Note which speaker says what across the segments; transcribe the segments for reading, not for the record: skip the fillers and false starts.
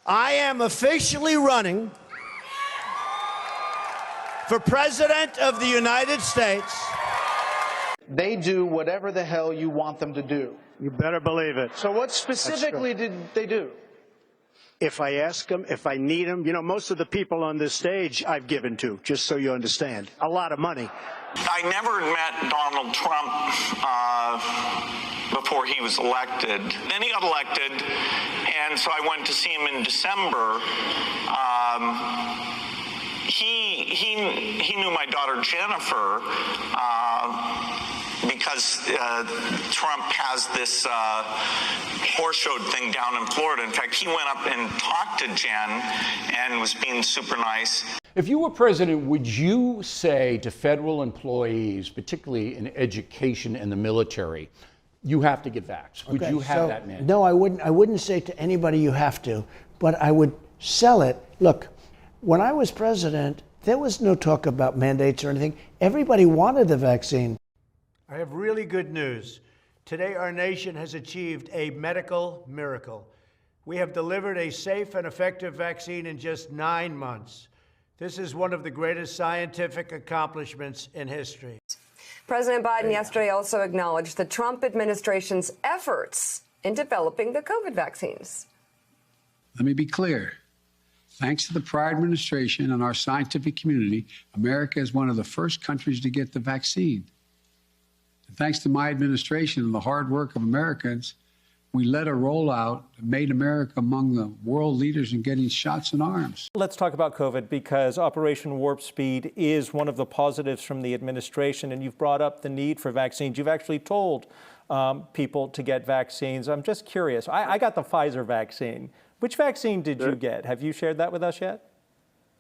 Speaker 1: I am officially running for President of the United States.
Speaker 2: They do whatever the hell you want them to do.
Speaker 3: You better believe it.
Speaker 2: So what specifically did they do?
Speaker 3: If I ask them, if I need them, you know, most of the people on this stage I've given to, just so you understand, a lot of money.
Speaker 4: I never met Donald Trump before he was elected. Then he got elected, and so I went to see him in December. He knew my daughter Jennifer because Trump has this horse show thing down in Florida. In fact, he went up and talked to Jen and was being super nice.
Speaker 5: If you were president, would you say to federal employees, particularly in education and the military, you have to get vaxxed? Would you have that mandate?
Speaker 6: No, I wouldn't. I wouldn't say to anybody you have to, but I would sell it. Look, when I was president, there was no talk about mandates or anything. Everybody wanted the vaccine.
Speaker 1: I have really good news. Today, our nation has achieved a medical miracle. We have delivered a safe and effective vaccine in just 9 months. This is one of the greatest scientific accomplishments in history.
Speaker 7: President Biden yesterday also acknowledged the Trump administration's efforts in developing the COVID vaccines.
Speaker 8: Let me be clear. Thanks to the prior administration and our scientific community, America is one of the first countries to get the vaccine. And thanks to my administration and the hard work of Americans, we led a rollout that made America among the world leaders in getting shots in arms.
Speaker 9: Let's talk about COVID, because Operation Warp Speed is one of the positives from the administration, and you've brought up the need for vaccines. You've actually told people to get vaccines. I'm just curious. I got the Pfizer vaccine. Which vaccine did you get? Have you shared that with us yet?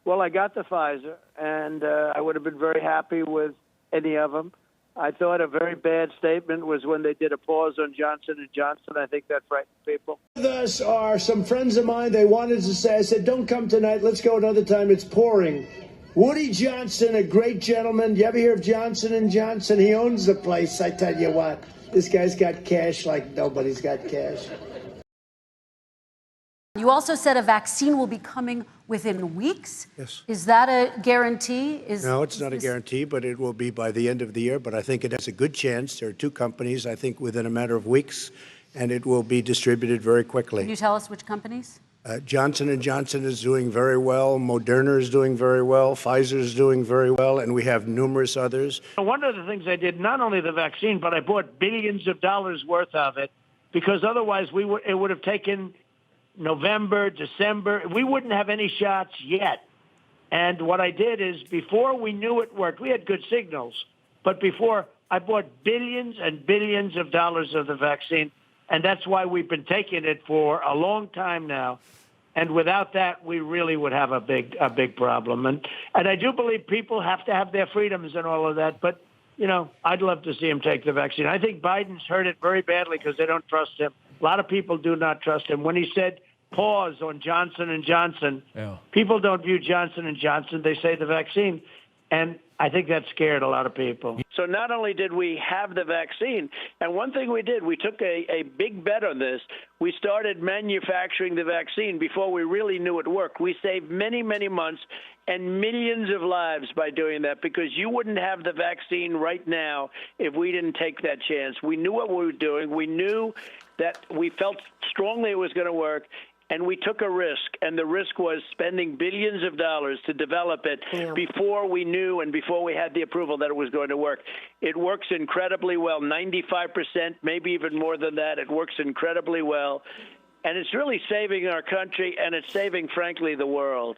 Speaker 10: Well, I got the Pfizer, and I would have been very happy with any of them. I thought a very bad statement was when they did a pause on Johnson & Johnson. I think that frightened people.
Speaker 1: Thus are some friends of mine. They wanted to say, I said, don't come tonight. Let's go another time. It's pouring. Woody Johnson, a great gentleman. You ever hear of Johnson & Johnson? He owns the place. I tell you what, this guy's got cash like nobody's got cash.
Speaker 11: You also said a vaccine will be coming within weeks.
Speaker 1: Yes.
Speaker 11: Is that a guarantee?
Speaker 1: No, it's not a guarantee, but it will be by the end of the year. But I think it has a good chance. There are two companies, I think, within a matter of weeks, and it will be distributed very quickly.
Speaker 11: Can you tell us which companies?
Speaker 1: Johnson & Johnson is doing very well. Moderna is doing very well. Pfizer is doing very well, and we have numerous others.
Speaker 10: One of the things I did, not only the vaccine, but I bought billions of dollars worth of it, because otherwise it would have taken November, December. We wouldn't have any shots yet. And what I did is, before we knew it worked, we had good signals, but before, I bought billions and billions of dollars of the vaccine, and that's why we've been taking it for a long time now. And without that, we really would have a big problem. And I do believe people have to have their freedoms and all of that, but, you know, I'd love to see him take the vaccine. I think Biden's hurt it very badly because they don't trust him. A lot of people do not trust him. When he said pause on Johnson & Johnson, people don't view Johnson & Johnson. They say the vaccine. And I think that scared a lot of people. So not only did we have the vaccine, and one thing we did, we took a big bet on this. We started manufacturing the vaccine before we really knew it worked. We saved many, many months and millions of lives by doing that, because you wouldn't have the vaccine right now if we didn't take that chance. We knew what we were doing. We knew that we felt strongly it was going to work, and we took a risk, and the risk was spending billions of dollars to develop it before we knew and before we had the approval that it was going to work. It works incredibly well, 95%, maybe even more than that. It works incredibly well, and it's really saving our country, and it's saving, frankly, the world.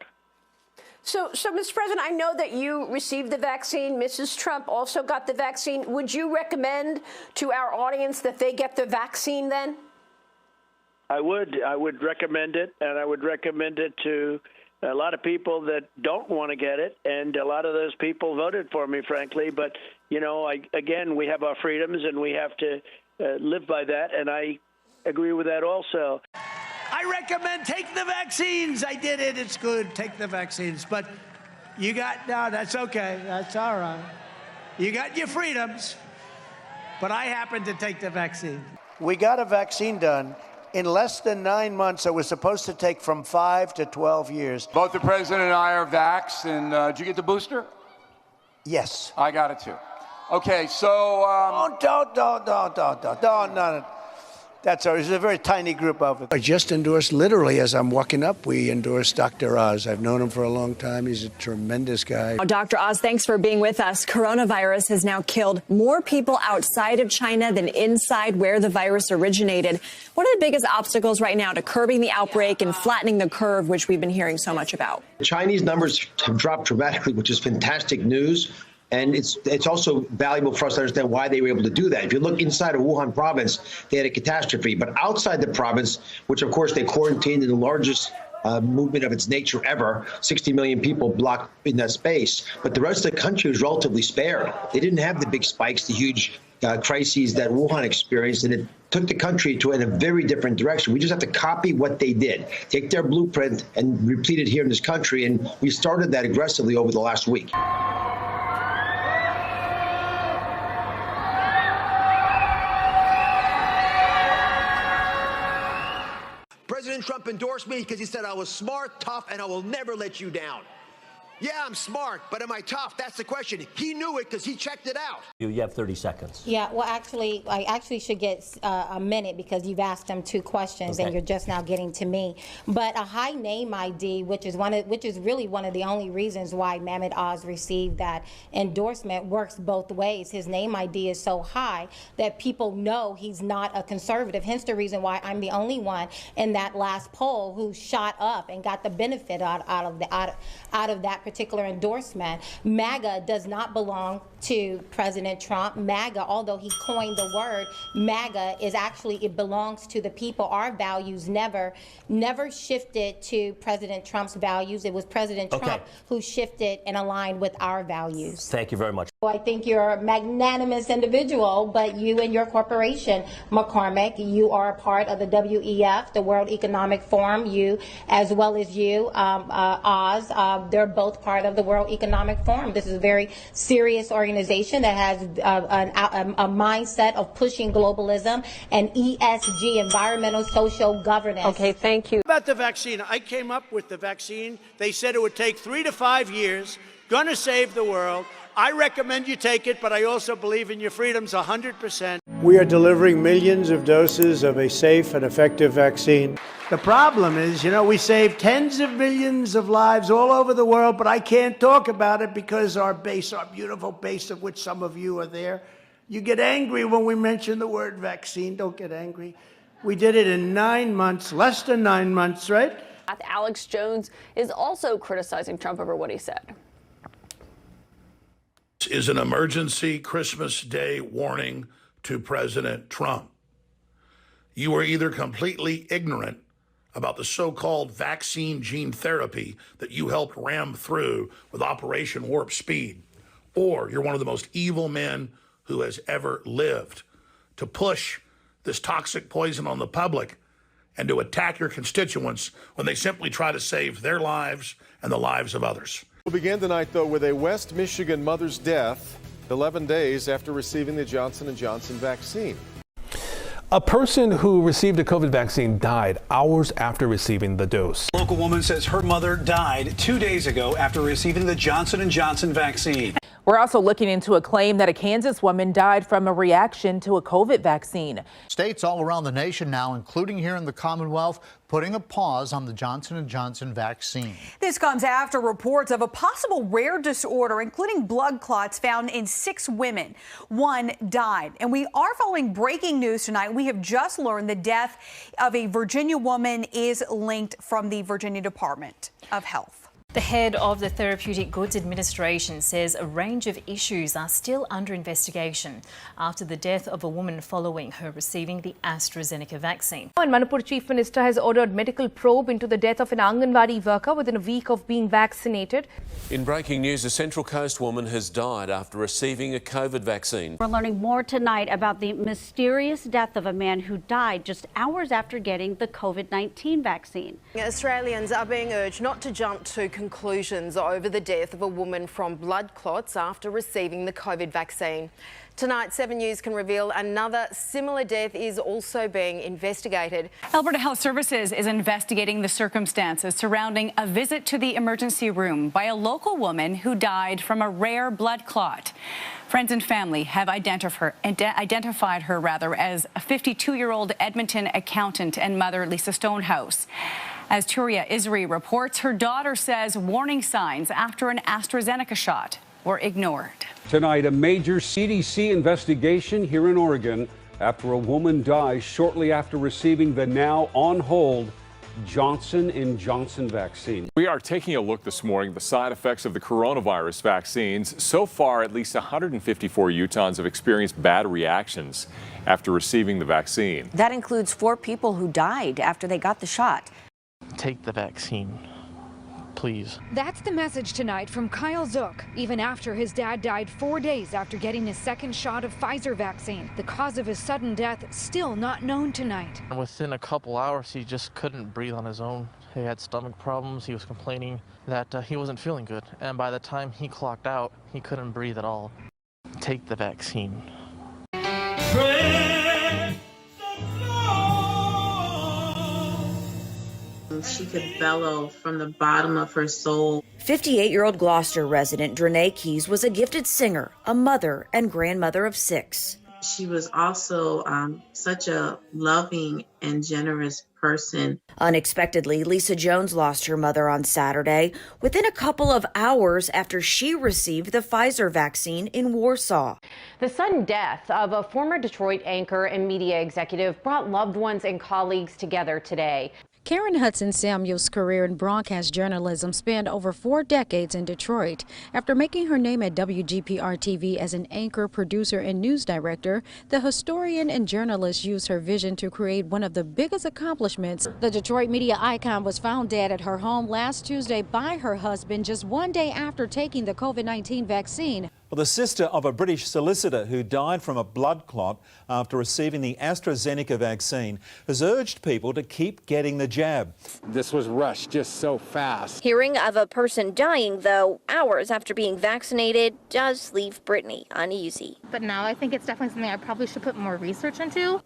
Speaker 12: So, Mr. President, I know that you received the vaccine. Mrs. Trump also got the vaccine. Would you recommend to our audience that they get the vaccine then?
Speaker 10: I would recommend it, and I would recommend it to a lot of people that don't want to get it, and a lot of those people voted for me, frankly. But, you know, again, we have our freedoms, and we have to live by that, and I agree with that also.
Speaker 1: I recommend take the vaccines. I did it. It's good. Take the vaccines. But you got, no, that's okay. That's all right. You got your freedoms. But I happen to take the vaccine. We got a vaccine done. in less than 9 months, it was supposed to take from 5 to 12 years.
Speaker 13: Both the president and I are vaxxed, and did you get the booster?
Speaker 1: Yes.
Speaker 13: I got it too. Okay, so...
Speaker 1: No. That's all. There's a very tiny group of it. I just endorsed, literally, as I'm walking up, we endorsed Dr. Oz. I've known him for a long time. He's a tremendous guy.
Speaker 14: Dr. Oz, thanks for being with us. Coronavirus has now killed more people outside of China than inside where the virus originated. What are the biggest obstacles right now to curbing the outbreak and flattening the curve, which we've been hearing so much about?
Speaker 15: Chinese numbers have dropped dramatically, which is fantastic news. And it's also valuable for us to understand why they were able to do that. If you look inside of Wuhan province, they had a catastrophe. But outside the province, which, of course, they quarantined in the largest movement of its nature ever, 60 million people blocked in that space. But the rest of the country was relatively spared. They didn't have the big spikes, the huge crises that Wuhan experienced, and it took the country in a very different direction. We just have to copy what they did, take their blueprint and repeat it here in this country. And we started that aggressively over the last week.
Speaker 16: President Trump endorsed me because he said I was smart, tough, and I will never let you down. Yeah, I'm smart, but am I tough? That's the question. He knew it because he checked it out.
Speaker 17: You have 30 seconds.
Speaker 18: Yeah, well, actually, I actually should get a minute because you've asked him 2 questions and you're just now getting to me. But a high name ID, which is really one of the only reasons why Mehmet Oz received that endorsement, works both ways. His name ID is so high that people know he's not a conservative. Hence the reason why I'm the only one in that last poll who shot up and got the benefit out of that particular endorsement. MAGA does not belong to President Trump. MAGA, although he coined the word, MAGA is actually, it belongs to the people. Our values never shifted to President Trump's values. It was President Trump who shifted and aligned with our values.
Speaker 17: Thank you very much.
Speaker 18: I think you're a magnanimous individual, but you and your corporation, McCormick, you are a part of the WEF, the World Economic Forum. You, as well as you, Oz, they're both part of the World Economic Forum. This is a very serious organization that has a mindset of pushing globalism and ESG, environmental social governance.
Speaker 7: Okay, thank you.
Speaker 1: About the vaccine, I came up with the vaccine. They said it would take 3 to 5 years, going to save the world. I recommend you take it, but I also believe in your freedoms 100%. We are delivering millions of doses of a safe and effective vaccine. The problem is, we save tens of millions of lives all over the world, but I can't talk about it because our beautiful base, of which some of you are there, you get angry when we mention the word vaccine. Don't get angry. We did it in 9 months, less than 9 months, right?
Speaker 19: Alex Jones is also criticizing Trump over what he said.
Speaker 20: Is an emergency Christmas Day warning to President Trump. You are either completely ignorant about the so-called vaccine gene therapy that you helped ram through with Operation Warp Speed, or you're one of the most evil men who has ever lived to push this toxic poison on the public and to attack your constituents when they simply try to save their lives and the lives of others.
Speaker 21: We'll begin tonight, though, with a West Michigan mother's death 11 days after receiving the Johnson & Johnson vaccine.
Speaker 22: A person who received a COVID vaccine died hours after receiving the dose.
Speaker 23: A local woman says her mother died 2 days ago after receiving the Johnson & Johnson vaccine.
Speaker 24: We're also looking into a claim that a Kansas woman died from a reaction to a COVID vaccine.
Speaker 25: States all around the nation now, including here in the Commonwealth, putting a pause on the Johnson & Johnson vaccine.
Speaker 11: This comes after reports of a possible rare disorder, including blood clots found in 6 women. 1 died. And we are following breaking news tonight. We have just learned the death of a Virginia woman is linked from the Virginia Department of Health.
Speaker 26: The head of the Therapeutic Goods Administration says a range of issues are still under investigation after the death of a woman following her receiving the AstraZeneca vaccine.
Speaker 27: And Manipur Chief Minister has ordered medical probe into the death of an Anganwadi worker within a week of being vaccinated.
Speaker 28: In breaking news, a Central Coast woman has died after receiving a COVID vaccine.
Speaker 29: We're learning more tonight about the mysterious death of a man who died just hours after getting the COVID-19 vaccine.
Speaker 30: Australians are being urged not to jump to conclusions
Speaker 2: conclusions over the death of a woman from blood clots after receiving the COVID vaccine. Tonight, 7 News can reveal another similar death is also being investigated.
Speaker 3: Alberta Health Services is investigating the circumstances surrounding a visit to the emergency room by a local woman who died from a rare blood clot. Friends and family have identified her as a 52-year-old Edmonton accountant and mother Lisa Stonehouse. As Turia Isri reports, her daughter says warning signs after an AstraZeneca shot were ignored.
Speaker 4: Tonight, a major CDC investigation here in Oregon after a woman dies shortly after receiving the now on hold Johnson & Johnson vaccine.
Speaker 5: We are taking a look this morning at the side effects of the coronavirus vaccines. So far, at least 154 Utahns have experienced bad reactions after receiving the vaccine.
Speaker 6: That includes 4 people who died after they got the shot.
Speaker 8: Take the vaccine, please.
Speaker 9: That's the message tonight from Kyle Zook, even after his dad died 4 days after getting his second shot of Pfizer vaccine. The cause of his sudden death still not known tonight.
Speaker 8: Within a couple hours, he just couldn't breathe on his own. He had stomach problems. He was complaining that he wasn't feeling good. And by the time he clocked out, he couldn't breathe at all. Take the vaccine.
Speaker 12: She could bellow from the bottom of her soul.
Speaker 6: 58-year-old Gloucester resident Drenay Keys was a gifted singer, a mother and grandmother of 6.
Speaker 12: She was also such a loving and generous person.
Speaker 6: Unexpectedly, Lisa Jones lost her mother on Saturday within a couple of hours after she received the Pfizer vaccine in Warsaw.
Speaker 17: The sudden death of a former Detroit anchor and media executive brought loved ones and colleagues together today.
Speaker 30: Karen Hudson Samuel's career in broadcast journalism spanned over 4 decades in Detroit. After making her name at WGPR-TV as an anchor, producer, and news director, the historian and journalist used her vision to create one of the biggest accomplishments. The Detroit media icon was found dead at her home last Tuesday by her husband just 1 day after taking the COVID-19 vaccine.
Speaker 31: Well, the sister of a British solicitor who died from a blood clot after receiving the AstraZeneca vaccine has urged people to keep getting the jab.
Speaker 32: This was rushed just so fast.
Speaker 33: Hearing of a person dying, though, hours after being vaccinated does leave Brittany uneasy.
Speaker 34: But now I think it's definitely something I probably should put more research into.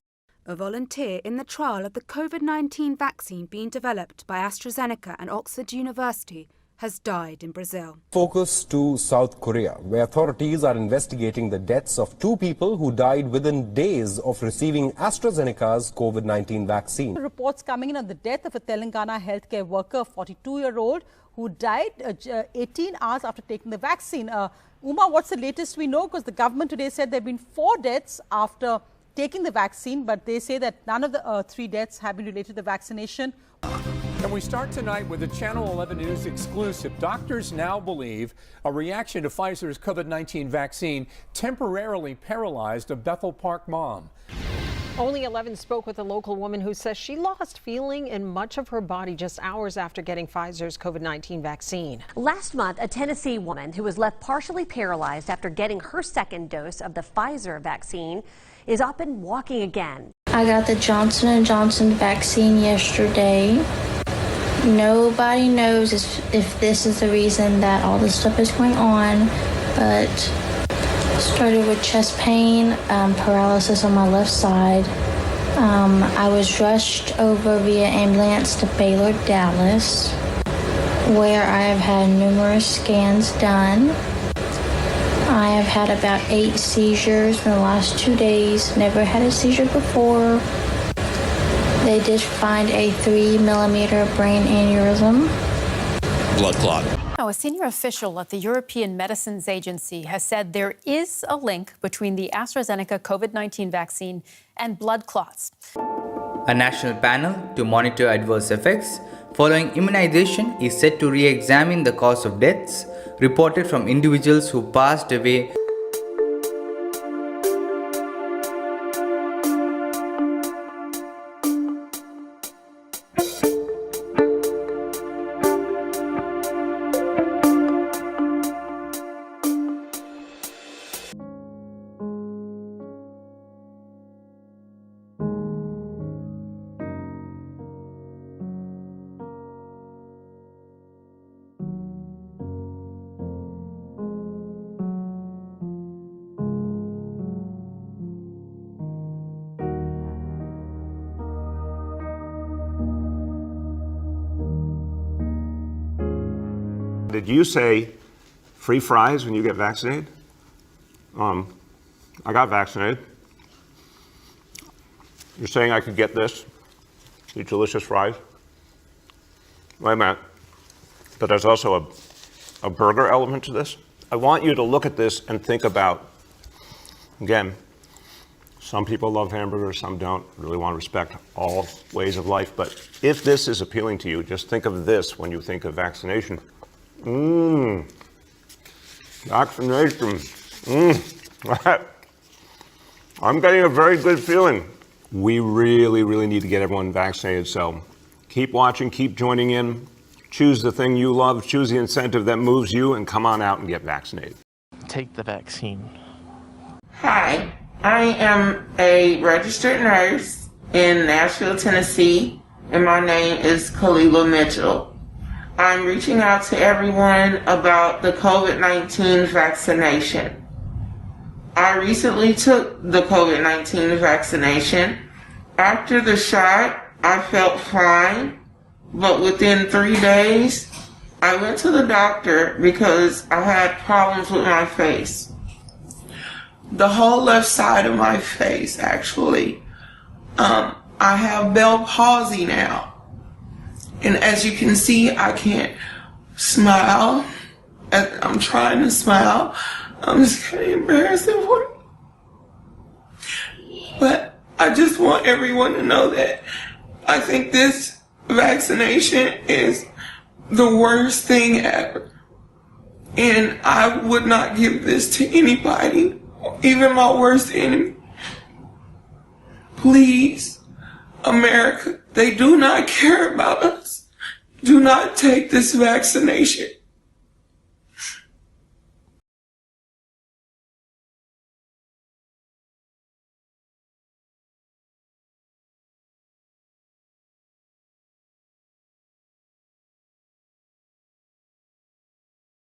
Speaker 35: A volunteer in the trial of the COVID-19 vaccine being developed by AstraZeneca and Oxford University has died in Brazil.
Speaker 36: Focus to South Korea, where authorities are investigating the deaths of 2 people who died within days of receiving AstraZeneca's COVID-19 vaccine.
Speaker 37: Reports coming in on the death of a Telangana healthcare worker, 42-year-old, who died 18 hours after taking the vaccine. Uma, what's the latest we know? Because the government today said there have been 4 deaths after taking the vaccine, but they say that none of the 3 deaths have been related to the vaccination.
Speaker 38: And we start tonight with a Channel 11 News exclusive. Doctors now believe a reaction to Pfizer's COVID-19 vaccine temporarily paralyzed a Bethel Park mom.
Speaker 39: Only 11 spoke with a local woman who says she lost feeling in much of her body just hours after getting Pfizer's COVID-19 vaccine.
Speaker 40: Last month, a Tennessee woman who was left partially paralyzed after getting her second dose of the Pfizer vaccine is up and walking again.
Speaker 41: I got the Johnson & Johnson vaccine yesterday. Nobody knows if this is the reason that all this stuff is going on, but started with chest pain, paralysis on my left side. I was rushed over via ambulance to Baylor, Dallas, where I have had numerous scans done. I have had about 8 seizures in the last 2 days. Never had a seizure before. They did find a 3-millimeter brain aneurysm.
Speaker 42: Blood clot.
Speaker 43: Now, a senior official at the European Medicines Agency has said there is a link between the AstraZeneca COVID-19 vaccine and blood clots.
Speaker 44: A national panel to monitor adverse effects following immunization is set to re-examine the cause of deaths reported from individuals who passed away.
Speaker 1: Did you say free fries when you get vaccinated? I got vaccinated. You're saying I could get this? These delicious fries? Wait a minute. But there's also a burger element to this. I want you to look at this and think about, again, some people love hamburgers, some don't. Really want to respect all ways of life. But if this is appealing to you, just think of this when you think of vaccination. Vaccination. I'm getting a very good feeling. We really, really need to get everyone vaccinated. So keep watching, keep joining in. Choose the thing you love, choose the incentive that moves you, and come on out and get vaccinated.
Speaker 8: Take the vaccine.
Speaker 2: Hi, I am a registered nurse in Nashville, Tennessee, and my name is Kalila Mitchell. I'm reaching out to everyone about the COVID-19 vaccination. I recently took the COVID-19 vaccination. After the shot, I felt fine. But within 3 days, I went to the doctor because I had problems with my face. The whole left side of my face, actually. I have Bell palsy now. And as you can see, I can't smile. I'm trying to smile. I'm just getting embarrassing for it. But I just want everyone to know that I think this vaccination is the worst thing ever. And I would not give this to anybody, even my worst enemy. Please, America, they do not care about us. Do not take this vaccination.